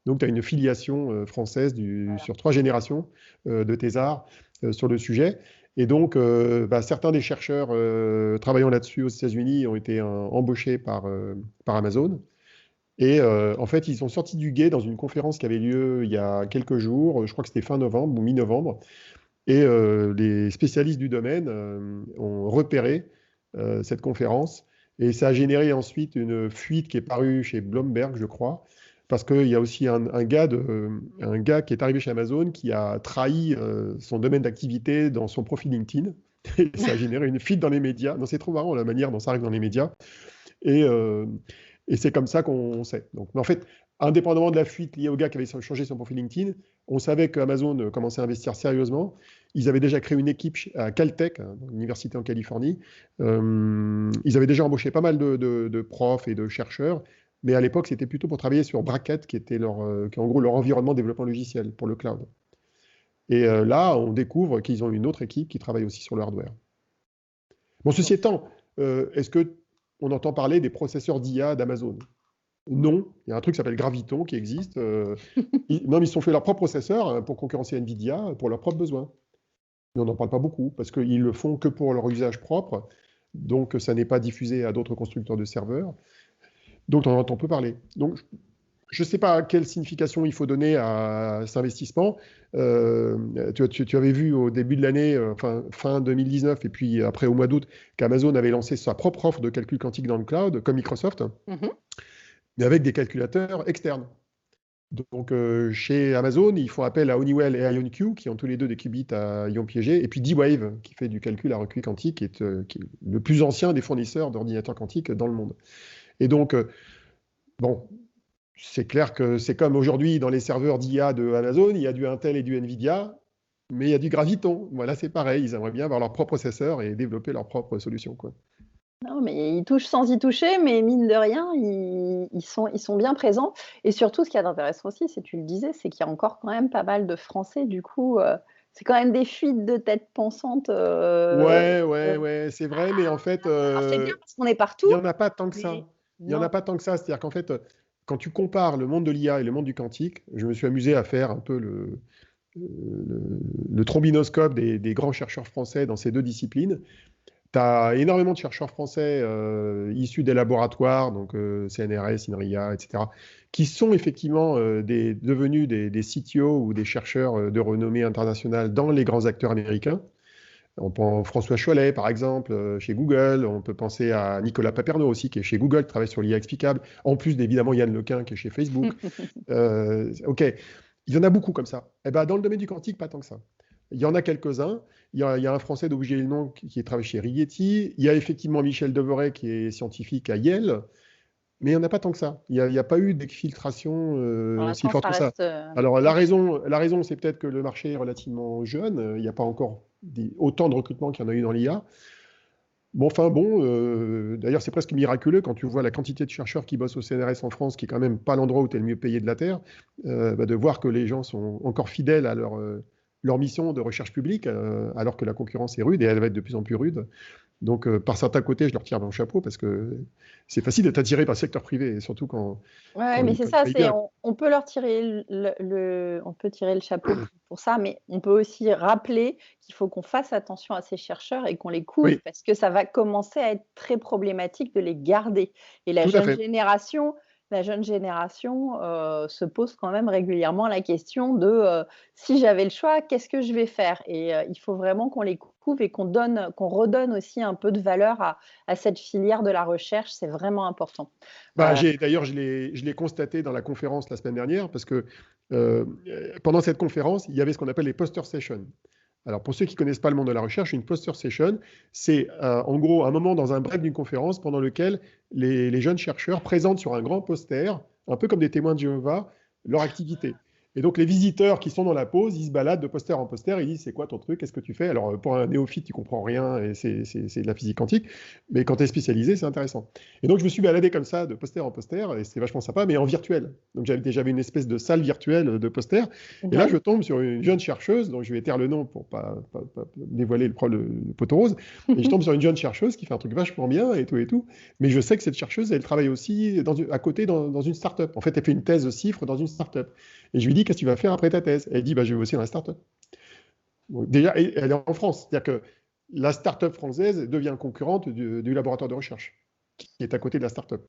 Donc, tu as une filiation française sur 3 générations de thésards sur le sujet. Et donc, certains des chercheurs travaillant là-dessus aux États-Unis ont été embauchés par Amazon. Et en fait, ils sont sortis du guet dans une conférence qui avait lieu il y a quelques jours, je crois que c'était fin novembre ou mi-novembre, et les spécialistes du domaine ont repéré cette conférence, et ça a généré ensuite une fuite qui est parue chez Bloomberg, je crois, parce qu'il y a aussi un gars qui est arrivé chez Amazon qui a trahi son domaine d'activité dans son profil LinkedIn, et ça a généré une fuite dans les médias. Non, c'est trop marrant la manière dont ça arrive dans les médias. Et, euh, et c'est comme ça qu'on sait. Donc, mais en fait, indépendamment de la fuite liée au gars qui avait changé son profil LinkedIn, on savait qu'Amazon commençait à investir sérieusement. Ils avaient déjà créé une équipe à Caltech, hein, une université en Californie. Ils avaient déjà embauché pas mal de profs et de chercheurs, mais à l'époque, c'était plutôt pour travailler sur Braket, qui est en gros leur environnement de développement logiciel pour le cloud. Et là, on découvre qu'ils ont une autre équipe qui travaille aussi sur le hardware. Bon, ceci étant, est-ce que on entend parler des processeurs d'IA d'Amazon? Non, il y a un truc qui s'appelle Graviton qui existe. Non, mais ils se sont fait leur propre processeur hein, pour concurrencer NVIDIA pour leurs propres besoins. Mais on n'en parle pas beaucoup parce qu'ils le font que pour leur usage propre. Donc, ça n'est pas diffusé à d'autres constructeurs de serveurs. Donc, on en entend peu parler. Donc, je ne sais pas quelle signification il faut donner à cet investissement. Tu avais vu au début de l'année, enfin, fin 2019, et puis après au mois d'août, qu'Amazon avait lancé sa propre offre de calcul quantique dans le cloud, comme Microsoft, mais avec des calculateurs externes. Donc, chez Amazon, ils font appel à Honeywell et IonQ, qui ont tous les deux des qubits à ion piégé, et puis D-Wave, qui fait du calcul à recueil quantique, qui est le plus ancien des fournisseurs d'ordinateurs quantiques dans le monde. Et donc, bon, c'est clair que c'est comme aujourd'hui dans les serveurs d'IA de Amazon, il y a du Intel et du Nvidia, mais il y a du Graviton. Voilà, c'est pareil, ils aimeraient bien avoir leur propre processeur et développer leur propre solution, quoi.
Non, mais ils touchent sans y toucher, mais mine de rien, ils sont bien présents. Et surtout, ce qu'il y a d'intéressant aussi, c'est, tu le disais, c'est qu'il y a encore quand même pas mal de Français. Du coup, c'est quand même des fuites de têtes pensantes.
Ouais, c'est vrai, mais en fait,
Alors, c'est bien parce qu'on est
il
partout,
n'y en a pas tant que
mais
ça. Il n'y en a
non.
pas tant que ça. C'est-à-dire qu'en fait, quand tu compares le monde de l'IA et le monde du quantique, je me suis amusé à faire un peu le trombinoscope des grands chercheurs français dans ces deux disciplines. Tu as énormément de chercheurs français issus des laboratoires, donc CNRS, INRIA, etc., qui sont effectivement devenus des CTO ou des chercheurs de renommée internationale dans les grands acteurs américains. On prend François Chollet, par exemple, chez Google. On peut penser à Nicolas Paperno aussi, qui est chez Google, qui travaille sur l'IA explicable. En plus d'évidemment Yann Lequin, qui est chez Facebook. OK, il y en a beaucoup comme ça. Eh ben, dans le domaine du quantique, pas tant que ça. Il y en a quelques-uns. Il y a un Français dont j'ai le nom qui travaille chez Rigetti. Il y a effectivement Michel Devoret, qui est scientifique à Yale. Mais il n'y en a pas tant que ça. Il n'y a pas eu d'exfiltration
Pour
aussi
l'instant,
forte
ça
que ça.
reste
Alors,
tranquille.
la raison c'est peut-être que le marché est relativement jeune. Il n'y a pas encore autant de recrutement qu'il y en a eu dans l'IA. Bon, enfin bon, d'ailleurs, c'est presque miraculeux quand tu vois la quantité de chercheurs qui bossent au CNRS en France, qui est quand même pas l'endroit où tu es le mieux payé de la Terre, de voir que les gens sont encore fidèles à leur mission de recherche publique, alors que la concurrence est rude et elle va être de plus en plus rude. Donc, par certains côtés, je leur tire mon chapeau parce que c'est facile d'être attiré par le secteur privé, et surtout
Ouais, mais c'est
quand il
ça,
paye bien.
on peut leur tirer on peut tirer le chapeau pour ça, mais on peut aussi rappeler qu'il faut qu'on fasse attention à ces chercheurs et qu'on les couvre
Oui,
parce que ça va commencer à être très problématique de les garder. Et
tout à fait.
la jeune génération se pose quand même régulièrement la question de si j'avais le choix, qu'est-ce que je vais faire? Et il faut vraiment qu'on les couvre et qu'on redonne aussi un peu de valeur à cette filière de la recherche, c'est vraiment important.
Bah, d'ailleurs, je l'ai constaté dans la conférence la semaine dernière, parce que pendant cette conférence, il y avait ce qu'on appelle les poster sessions. Alors, pour ceux qui ne connaissent pas le monde de la recherche, une poster session, c'est en gros un moment dans un bref d'une conférence pendant lequel les jeunes chercheurs présentent sur un grand poster, un peu comme des témoins de Jéhovah, leur activité. Et donc, les visiteurs qui sont dans la pause, ils se baladent de poster en poster, ils disent c'est quoi ton truc, qu'est-ce que tu fais? Alors, pour un néophyte, tu comprends rien et c'est de la physique quantique, mais quand tu es spécialisé, c'est intéressant. Et donc, je me suis baladé comme ça, de poster en poster, et c'est vachement sympa, mais en virtuel. Donc, j'avais une espèce de salle virtuelle de poster. Et là,
Ouais.
je tombe sur une jeune chercheuse, dont je vais taire le nom pour pas dévoiler le poteau rose, et je tombe sur une jeune chercheuse qui fait un truc vachement bien et tout. Mais je sais que cette chercheuse, elle travaille aussi à côté dans une start-up. En fait, elle fait une thèse CIFRE dans une start-up. Et je lui dis, qu'est-ce que tu vas faire après ta thèse? Elle dit, bah, je vais bosser dans la start-up. Donc, déjà, elle est en France. C'est-à-dire que la start-up française devient concurrente du laboratoire de recherche qui est à côté de la start-up.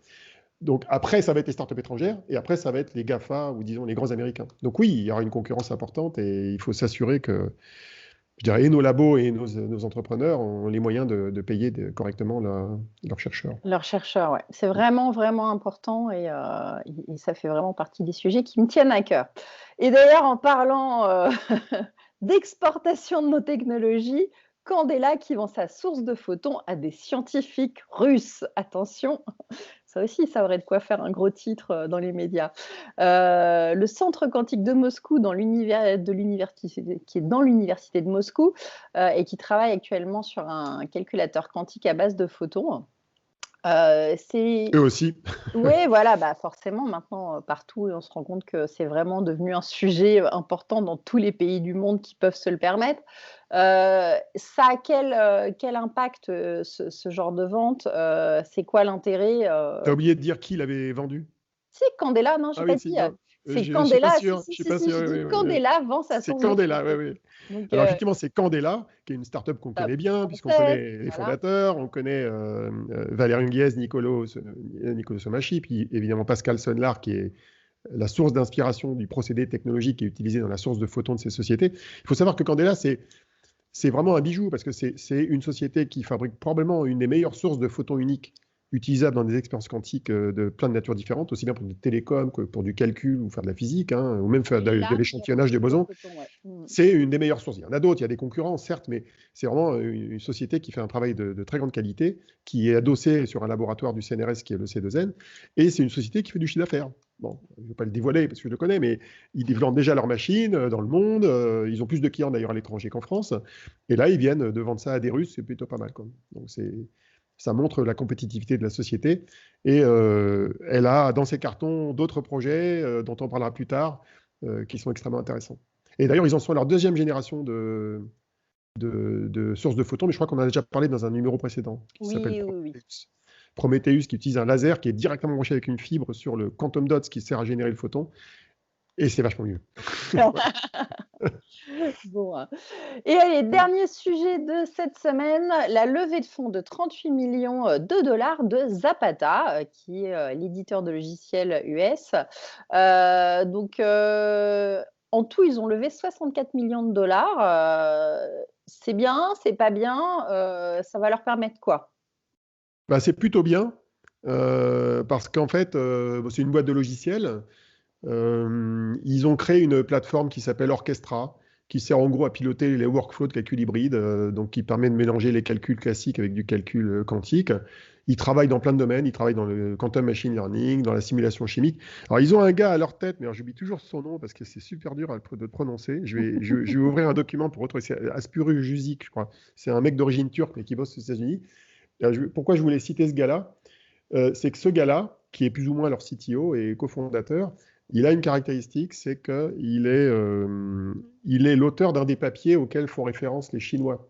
Donc après, ça va être les startups étrangères, et après, ça va être les GAFA, ou disons les grands Américains. Donc oui, il y aura une concurrence importante, et il faut s'assurer que, je dirais, et nos labos et nos entrepreneurs ont les moyens de payer correctement leurs chercheurs.
Leurs chercheurs, ouais. C'est vraiment, vraiment important et ça fait vraiment partie des sujets qui me tiennent à cœur. Et d'ailleurs, en parlant d'exportation de nos technologies, Candela qui vend sa source de photons à des scientifiques russes. Attention, ça aussi, ça aurait de quoi faire un gros titre dans les médias. Le centre quantique de Moscou, qui est dans l'université de Moscou et qui travaille actuellement sur un calculateur quantique à base de photons.
Eux aussi.
Oui, voilà, bah forcément, maintenant, partout, on se rend compte que c'est vraiment devenu un sujet important dans tous les pays du monde qui peuvent se le permettre. Ça a quel impact, ce genre de vente? C'est quoi l'intérêt?
T'as oublié de dire qui l'avait vendu?
Si, Candela, non, je
Ah
n'ai
oui,
pas
si,
dit.
non.
C'est
Je suis pas
Candela,
sûr. Je suis pas sûr.
je dis
Oui, oui, oui.
Candela vend sa
C'est
source de
Candela, oui,
photos.
oui.
Donc,
Alors effectivement, c'est Candela, qui est une startup qu'on connaît bien, puisqu'on
française,
connaît les
voilà.
fondateurs, on connaît Valérian Guiez, Nicolo Somachi, puis évidemment Pascal Sonlar, qui est la source d'inspiration du procédé technologique qui est utilisé dans la source de photons de ces sociétés. Il faut savoir que Candela, c'est vraiment un bijou, parce que c'est une société qui fabrique probablement une des meilleures sources de photons uniques utilisables dans des expériences quantiques de plein de natures différentes, aussi bien pour du télécom que pour du calcul ou faire de la physique, hein, ou même faire de l'échantillonnage des bosons. C'est une des meilleures sources. Il y en a d'autres, il y a des concurrents, certes, mais c'est vraiment une société qui fait un travail de très grande qualité, qui est adossée sur un laboratoire du CNRS qui est le C2N, et c'est une société qui fait du chiffre d'affaires. Bon, je ne vais pas le dévoiler parce que je le connais, mais ils développent déjà leurs machines dans le monde. Ils ont plus de clients d'ailleurs à l'étranger qu'en France. Et là, ils viennent de vendre ça à des Russes, c'est plutôt pas mal, quoi. Donc ça montre la compétitivité de la société. Et elle a dans ses cartons d'autres projets dont on parlera plus tard, qui sont extrêmement intéressants. Et d'ailleurs, ils en sont à leur deuxième génération de sources de photons, mais je crois qu'on en a déjà parlé dans un numéro précédent, qui s'appelle Prometheus. Prometheus, qui utilise un laser qui est directement branché avec une fibre sur le quantum dots qui sert à générer le photon. Et c'est vachement mieux.
Bon. Et allez, dernier sujet de cette semaine, la levée de fonds de 38 millions de dollars de Zapata, qui est l'éditeur de logiciels US. Donc, en tout, ils ont levé 64 millions de dollars. C'est bien, c'est pas bien, ça va leur permettre quoi?
Bah, c'est plutôt bien, parce qu'en fait, c'est une boîte de logiciels. Ils ont créé une plateforme qui s'appelle Orchestra, qui sert en gros à piloter les workflows de calcul hybride, donc qui permet de mélanger les calculs classiques avec du calcul quantique. Ils travaillent dans plein de domaines, ils travaillent dans le quantum machine learning, dans la simulation chimique. Alors ils ont un gars à leur tête, mais j'oublie toujours son nom parce que c'est super dur de prononcer. Je vais ouvrir un document pour retrouver, c'est Aspuru Juzik, je crois. C'est un mec d'origine turque, mais qui bosse aux États-Unis. Pourquoi je voulais citer ce gars-là? C'est que ce gars-là, qui est plus ou moins leur CTO et cofondateur, il a une caractéristique, c'est qu'il est l'auteur d'un des papiers auxquels font référence les Chinois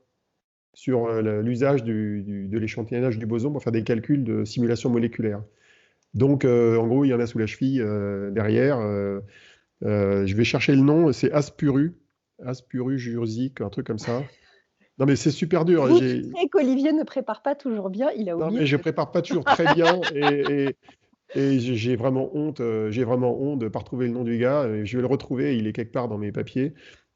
sur l'usage de l'échantillonnage du boson pour faire des calculs de simulation moléculaire. Donc, en gros, il y en a sous la cheville derrière. Je vais chercher le nom, c'est Aspuru Jurzik, un truc comme ça. Non, mais c'est super dur.
Vous savez qu'Olivier ne prépare pas toujours bien, il a oublié.
Non, mais je ne prépare pas toujours très bien et j'ai vraiment honte de ne pas retrouver le nom du gars. Je vais le retrouver, il est quelque part dans mes papiers.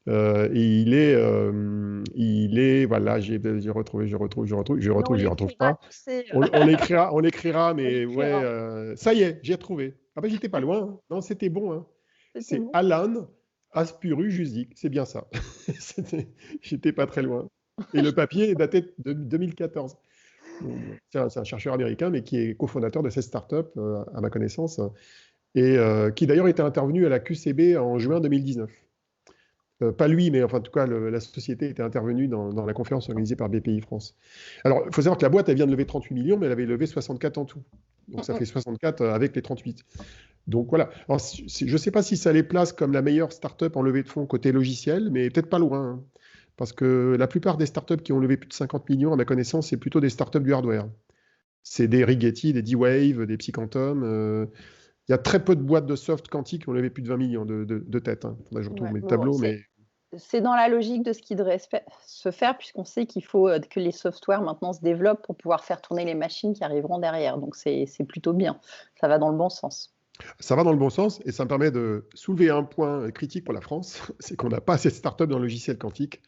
Et il est, voilà, j'ai retrouvé, je retrouve pas. On l'écrira, mais ouais, ça y est, j'ai retrouvé. Ah ben, j'étais pas loin. Hein. Non, c'était bon. Hein. C'est bon. Alan Aspuru Juzik, c'est bien ça. J'étais pas très loin. Et le papier est daté de 2014. C'est un chercheur américain, mais qui est cofondateur de cette start-up, à ma connaissance, et qui d'ailleurs était intervenu à la QCB en juin 2019. Pas lui, mais enfin, en tout cas, la société était intervenue dans la conférence organisée par BPI France. Alors, il faut savoir que la boîte, elle vient de lever 38 millions, mais elle avait levé 64 en tout. Donc, ça fait 64 avec les 38. Donc, voilà. Alors, je ne sais pas si ça les place comme la meilleure start-up en levée de fonds côté logiciel, mais peut-être pas loin. Hein. Parce que la plupart des startups qui ont levé plus de 50 millions, à ma connaissance, c'est plutôt des startups du hardware. C'est des Rigetti, des D-Wave, des Psyquantum. Il y a très peu de boîtes de soft quantique qui ont levé plus de 20 millions de têtes. Hein. Faudrait que je retrouve mes tableaux, mais...
c'est dans la logique de ce qui devrait se faire, puisqu'on sait qu'il faut que les softwares maintenant se développent pour pouvoir faire tourner les machines qui arriveront derrière. Donc c'est plutôt bien, ça va dans le bon sens.
Ça va dans le bon sens et ça me permet de soulever un point critique pour la France, c'est qu'on n'a pas assez de startups dans le logiciel quantique.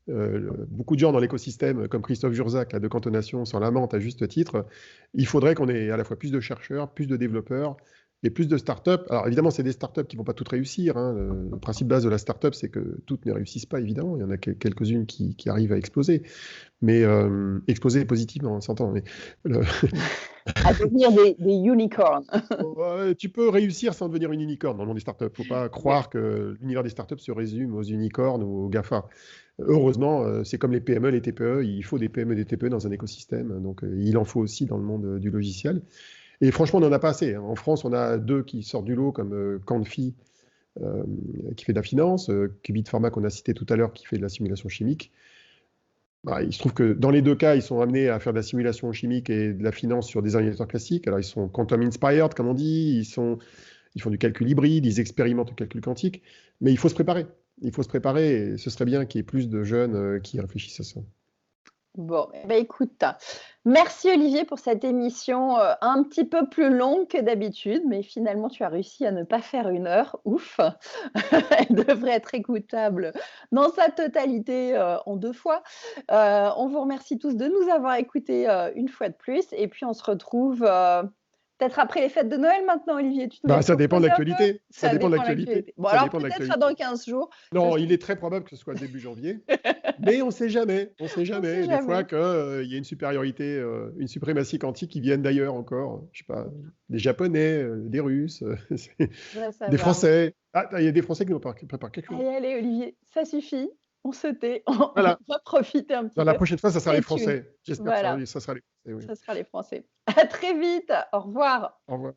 Beaucoup de gens dans l'écosystème, comme Christophe Jurzac, de Cantonation, s'en lamentent à juste titre. Il faudrait qu'on ait à la fois plus de chercheurs, plus de développeurs et plus de startups. Alors évidemment, c'est des startups qui ne vont pas toutes réussir. Hein. Le principe base de la startup, c'est que toutes ne réussissent pas, évidemment. Il y en a quelques-unes qui arrivent à exploser. Mais exploser positivement, on s'entend. Mais
à devenir des unicorns.
Tu peux réussir sans devenir une unicorne dans le monde des startups. Il ne faut pas croire que l'univers des startups se résume aux unicornes ou aux GAFA. Heureusement, c'est comme les PME, les TPE. Il faut des PME et des TPE dans un écosystème. Donc, il en faut aussi dans le monde du logiciel. Et franchement, on n'en a pas assez. En France, on a 2 qui sortent du lot, comme Canfi, qui fait de la finance, Qubit Pharma, qu'on a cité tout à l'heure, qui fait de la simulation chimique. Bah, il se trouve que dans les 2 cas, ils sont amenés à faire de la simulation chimique et de la finance sur des ordinateurs classiques. Alors, ils sont quantum inspired, comme on dit. Ils font du calcul hybride, ils expérimentent le calcul quantique. Mais il faut se préparer. Il faut se préparer et ce serait bien qu'il y ait plus de jeunes qui réfléchissent à ça.
Bon, écoute, merci Olivier pour cette émission un petit peu plus longue que d'habitude, mais finalement tu as réussi à ne pas faire 1 heure, ouf. Elle devrait être écoutable dans sa totalité en 2 fois. On vous remercie tous de nous avoir écoutés une fois de plus, et puis on se retrouve peut-être après les fêtes de Noël maintenant, Olivier.
Ça dépend de l'actualité.
Ça dépend de l'actualité. Bon, alors peut-être dans 15 jours.
Non, il est très probable que ce soit début janvier. Mais on ne sait jamais. On sait jamais. Des fois qu'il y a une supériorité, une suprématie quantique qui viennent d'ailleurs encore. Je ne sais pas, des Japonais, des Russes, des Français. Ah, il y a des Français qui nous préparent quelque chose.
Allez, Olivier, ça suffit. On se tait. On va profiter un petit peu.
La prochaine fois, ça sera les Français. J'espère que ça sera les Français. Oui.
Ça sera les Français. À très vite. Au revoir.
Au revoir.